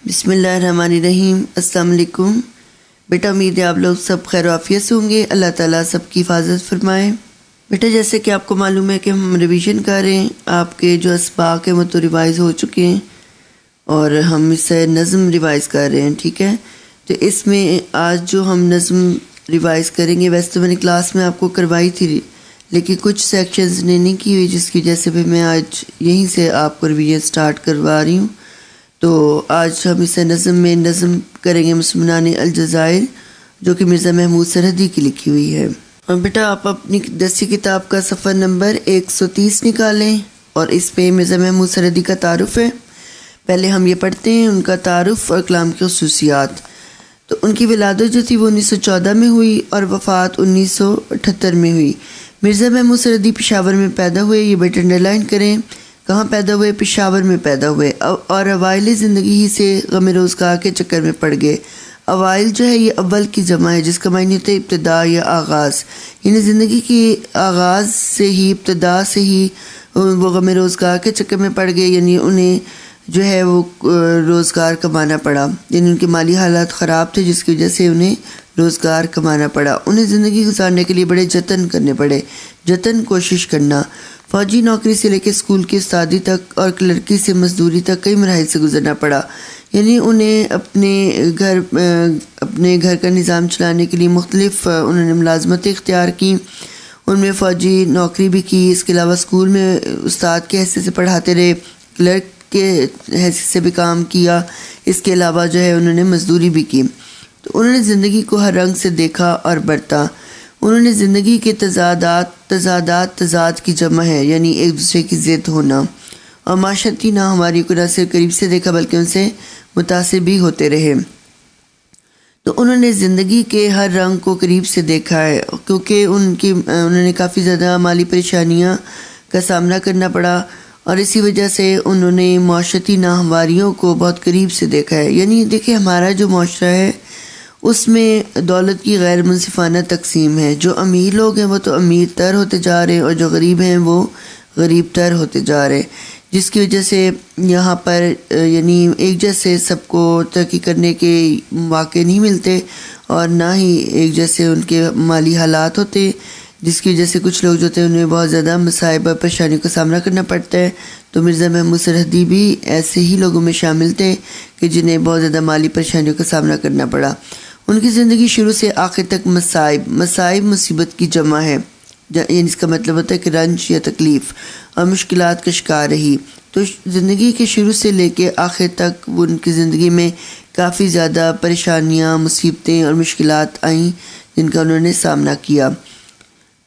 بسم اللہ الرحمن الرحیم۔ السلام علیکم بیٹا، امید ہے آپ لوگ سب خیر و عافیت سے ہوں گے۔ اللہ تعالیٰ سب کی حفاظت فرمائے۔ بیٹا جیسے کہ آپ کو معلوم ہے کہ ہم ریویژن کر رہے ہیں، آپ کے جو اسباق ہیں وہ تو ریوائز ہو چکے ہیں اور ہم اس سے نظم ریوائز کر رہے ہیں، ٹھیک ہے۔ تو اس میں آج جو ہم نظم ریوائز کریں گے، ویسے تو میں نے کلاس میں آپ کو کروائی تھی لیکن کچھ سیکشنز نے نہیں کی ہوئی، جس کی وجہ سے میں آج یہیں سے آپ کو ریویژن سٹارٹ کروا رہی ہوں۔ تو آج ہم اسے نظم کریں گے مسلمان الجزائر، جو کہ مرزا محمود سرحدی کی لکھی ہوئی ہے۔ اور بیٹا آپ اپنی دستی کتاب کا صفحہ نمبر 130 نکالیں اور اس پہ مرزا محمود سرحدی کا تعارف ہے۔ پہلے ہم یہ پڑھتے ہیں ان کا تعارف اور کلام کی خصوصیات۔ تو ان کی ولادت جو تھی وہ 1914 میں ہوئی اور وفات 1978 میں ہوئی۔ مرزا محمود سرحدی پشاور میں پیدا ہوئے، یہ بیٹا انڈرلائن کریں، کہاں پیدا ہوئے؟ پشاور میں پیدا ہوئے، اور اوائل زندگی ہی سے غم روزگار کے چکر میں پڑ گئے۔ اوائل جو ہے یہ اول کی جمع ہے، جس کا معنی ہوتا ہے ابتدا یا آغاز، یعنی زندگی کی آغاز سے ہی، ابتدا سے ہی وہ غم روزگار کے چکر میں پڑ گئے، یعنی انہیں جو ہے وہ روزگار کمانا پڑا، یعنی ان کے مالی حالات خراب تھے جس کی وجہ سے انہیں روزگار کمانا پڑا۔ انہیں زندگی گزارنے کے لیے بڑے جتن کرنے پڑے، کوشش کرنا۔ فوجی نوکری سے لے کے اسکول کی استادی تک اور کلرکی سے مزدوری تک کئی مراحل سے گزرنا پڑا، یعنی انہیں اپنے گھر کا نظام چلانے کے لیے مختلف انہوں نے ملازمتیں اختیار کی۔ ان میں فوجی نوکری بھی کی، اس کے علاوہ اسکول میں استاد کے حیثیت سے پڑھاتے رہے، کلرک کے حیثیت سے بھی کام کیا، اس کے علاوہ جو ہے انہوں نے مزدوری بھی کی۔ تو انہوں نے زندگی کو ہر رنگ سے دیکھا اور برتا۔ انہوں نے زندگی کے تضاد کی جمع ہے، یعنی ایک دوسرے کی ضد ہونا، اور معاشرتی ناہمواری کو نہ صرف قریب سے دیکھا بلکہ ان سے متاثر بھی ہوتے رہے۔ تو انہوں نے زندگی کے ہر رنگ کو قریب سے دیکھا ہے، کیونکہ انہوں نے کافی زیادہ مالی پریشانیاں کا سامنا کرنا پڑا، اور اسی وجہ سے انہوں نے معاشرتی ناہمواریوں کو بہت قریب سے دیکھا ہے۔ یعنی دیکھیں ہمارا جو معاشرہ ہے اس میں دولت کی غیر منصفانہ تقسیم ہے، جو امیر لوگ ہیں وہ تو امیر تر ہوتے جا رہے ہیں اور جو غریب ہیں وہ غریب تر ہوتے جا رہے ہیں، جس کی وجہ سے یہاں پر یعنی ایک جیسے سب کو ترقی کرنے کے مواقع نہیں ملتے اور نہ ہی ایک جیسے ان کے مالی حالات ہوتے، جس کی وجہ سے کچھ لوگ جو تھے انہیں بہت زیادہ مصائب اور پریشانیوں کا سامنا کرنا پڑتا ہے۔ تو مرزا محمود سرحدی بھی ایسے ہی لوگوں میں شامل تھے کہ جنہیں بہت زیادہ مالی پریشانیوں کا سامنا کرنا پڑا۔ ان کی زندگی شروع سے آخر تک مصائب مصیبت کی جمع ہے، یعنی اس کا مطلب ہوتا ہے کہ رنج یا تکلیف اور مشکلات کا شکار رہی۔ تو زندگی کے شروع سے لے کے آخر تک وہ ان کی زندگی میں کافی زیادہ پریشانیاں، مصیبتیں اور مشکلات آئیں جن کا انہوں نے سامنا کیا۔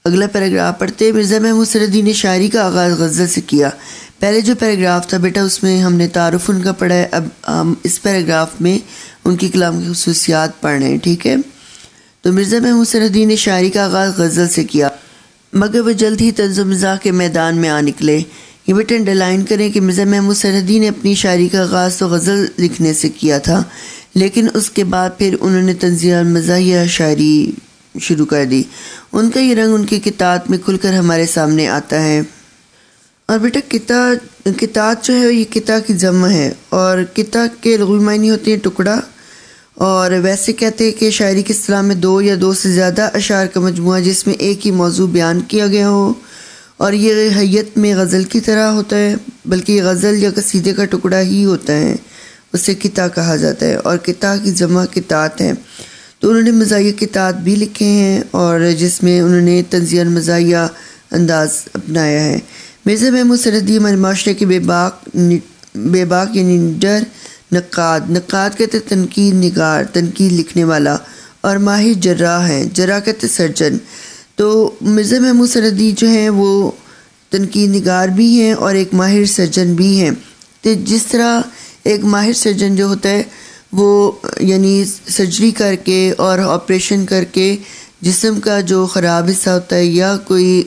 اگلا پیراگراف پڑھتے ہیں۔ مرزا محمود سرحدی نے شاعری کا آغاز غزل سے کیا۔ پہلے جو پیراگراف تھا بیٹا اس میں ہم نے تعارف ان کا پڑھا ہے، اب ہم اس پیراگراف میں ان کی کلام کی خصوصیات پڑھ رہے ہیں، ٹھیک ہے۔ تو مرزا محمود سرحدی نے شاعری کا آغاز غزل سے کیا، مگر وہ جلد ہی طنز و مزاح کے میدان میں آ نکلے۔ یہ بیٹا انڈرلائن کریں کہ مرزا محمود سرحدی نے اپنی شاعری کا آغاز تو غزل لکھنے سے کیا تھا، لیکن اس کے بعد پھر انہوں نے طنزیہ اور مزاحیہ شاعری شروع کر دی۔ ان کا یہ رنگ ان کی کتاب میں کھل کر ہمارے سامنے آتا ہے۔ اور بیٹا کتاب جو ہے یہ کتاب کی جمع ہے، اور کتاب کے لغوی معنی ہوتے ہیں ٹکڑا، اور ویسے کہتے ہیں کہ شاعری کی اصطلاح میں دو یا دو سے زیادہ اشعار کا مجموعہ جس میں ایک ہی موضوع بیان کیا گیا ہو، اور یہ حیت میں غزل کی طرح ہوتا ہے، بلکہ یہ غزل یا قصیدے کا ٹکڑا ہی ہوتا ہے، اسے کتاب کہا جاتا ہے، اور کتاب کی جمع کتاب ہے۔ تو انہوں نے مزاحیہ کتاب بھی لکھے ہیں اور جس میں انہوں نے طنزیہ اور مزاحیہ انداز اپنایا ہے۔ مرزا محمود سرحدی ہمارے معاشرے کے بے باک یعنی نڈر نقاد کہتے تنقید نگار، تنقید لکھنے والا، اور ماہر جراح ہیں، جراح کہتے سرجن۔ تو مرزا محمود سرحدی جو ہیں وہ تنقید نگار بھی ہیں اور ایک ماہر سرجن بھی ہیں۔ تو جس طرح ایک ماہر سرجن جو ہوتا ہے وہ یعنی سرجری کر کے اور آپریشن کر کے جسم کا جو خراب حصہ ہوتا ہے یا کوئی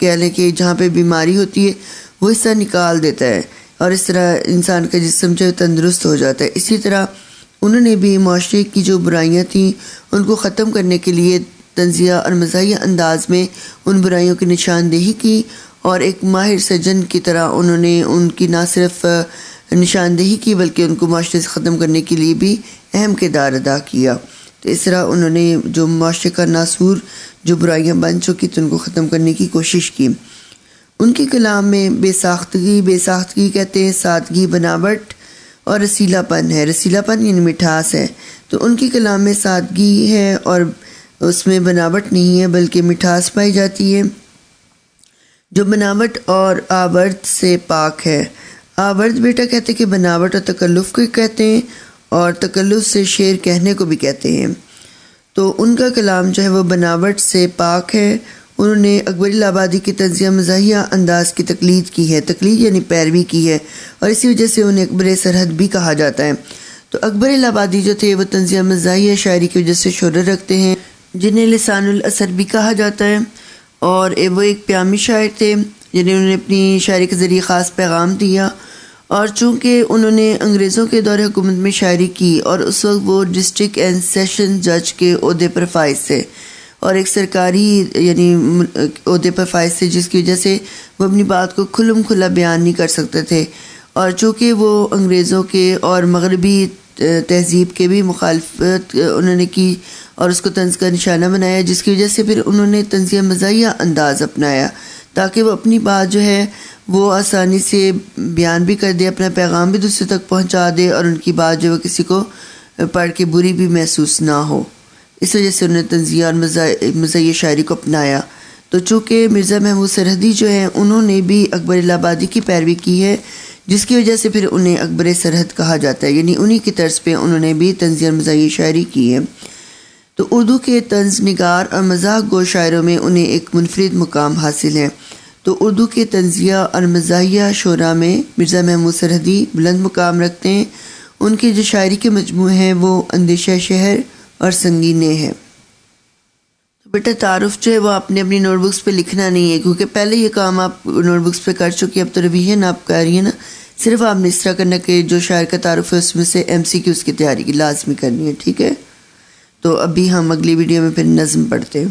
کہہ لیں کہ جہاں پہ بیماری ہوتی ہے وہ حصہ نکال دیتا ہے، اور اس طرح انسان کا جسم جو تندرست ہو جاتا ہے۔ اسی طرح انہوں نے بھی معاشرے کی جو برائیاں تھیں ان کو ختم کرنے کے لیے طنزیہ اور مزاحیہ انداز میں ان برائیوں کی نشاندہی کی، اور ایک ماہر سرجن کی طرح انہوں نے ان کی نہ صرف نشاندہی کی بلکہ ان کو معاشرے سے ختم کرنے کے لیے بھی اہم کردار ادا کیا۔ تو اس طرح انہوں نے جو معاشرے کا ناسور جو برائیاں بن چکی تھیں ان کو ختم کرنے کی کوشش کی۔ ان کے کلام میں بے ساختگی کہتے ہیں سادگی، بناوٹ اور رسیلا پن ہے۔ رسیلا پن یعنی مٹھاس ہے، تو ان کے کلام میں سادگی ہے اور اس میں بناوٹ نہیں ہے بلکہ مٹھاس پائی جاتی ہے، جو بناوٹ اور آورد سے پاک ہے۔ آورد بیٹا کہتے کہ بناوٹ اور تکلف کو کہتے ہیں، اور تکلف سے شعر کہنے کو بھی کہتے ہیں۔ تو ان کا کلام جو ہے وہ بناوٹ سے پاک ہے۔ انہوں نے اکبر الہ آبادی کی طنزیہ مزاحیہ انداز کی تقلید کی ہے، تقلید یعنی پیروی کی ہے، اور اسی وجہ سے انہیں اکبر سرحد بھی کہا جاتا ہے۔ تو اکبر الہ آبادی جو تھے وہ طنزیہ مزاحیہ شاعری کی وجہ سے شہرت رکھتے ہیں، جنہیں لسان الاثر بھی کہا جاتا ہے، اور وہ ایک پیامی شاعر تھے جنہیں انہوں نے اپنی شاعری کے ذریعے خاص پیغام دیا۔ اور چونکہ انہوں نے انگریزوں کے دور حکومت میں شاعری کی اور اس وقت وہ ڈسٹرکٹ اینڈ سیشن جج کے عہدے پر فائز تھے اور ایک سرکاری یعنی عہدے پر فائز تھے، جس کی وجہ سے وہ اپنی بات کو کھلم کھلا بیان نہیں کر سکتے تھے، اور چونکہ وہ انگریزوں کے اور مغربی تہذیب کے بھی مخالفت انہوں نے کی اور اس کو طنز کا نشانہ بنایا، جس کی وجہ سے پھر انہوں نے طنزیہ مزاحیہ انداز اپنایا تاکہ وہ اپنی بات جو ہے وہ آسانی سے بیان بھی کر دے، اپنا پیغام بھی دوسرے تک پہنچا دے، اور ان کی بات جو ہے کسی کو پڑھ کے بری بھی محسوس نہ ہو۔ اس وجہ سے انہوں نے طنزیہ اور مزاحیہ شاعری کو اپنایا۔ تو چونکہ مرزا محمود سرحدی جو ہیں انہوں نے بھی اکبر الہ آبادی کی پیروی کی ہے، جس کی وجہ سے پھر انہیں اکبر سرحد کہا جاتا ہے، یعنی انہی کی طرز پہ انہوں نے بھی طنزیہ اور مزاحیہ شاعری کی ہے۔ تو اردو کے طنز نگار اور مزاح گو شاعروں میں انہیں ایک منفرد مقام حاصل ہے۔ تو اردو کے طنزیہ اور مزاحیہ شعراء میں مرزا محمود سرحدی بلند مقام رکھتے ہیں۔ ان کی جو شاعری کے مجموعے ہیں وہ اندیشہ شہر اور سنگینے ہیں۔ تو بیٹا تعارف جو ہے وہ آپ نے اپنی نوٹ بکس پہ لکھنا نہیں ہے، کیونکہ پہلے یہ کام آپ نوٹ بکس پہ کر چکی، اب تو ریویژن آپ کر رہی ہیں نا۔ صرف آپ نے اس طرح کرنا کہ جو شاعر کا تعارف ہے اس میں سے MCQ کی تیاری کی لازمی کرنی ہے، ٹھیک ہے؟ تو ابھی ہم اگلی ویڈیو میں پھر نظم پڑھتے ہیں۔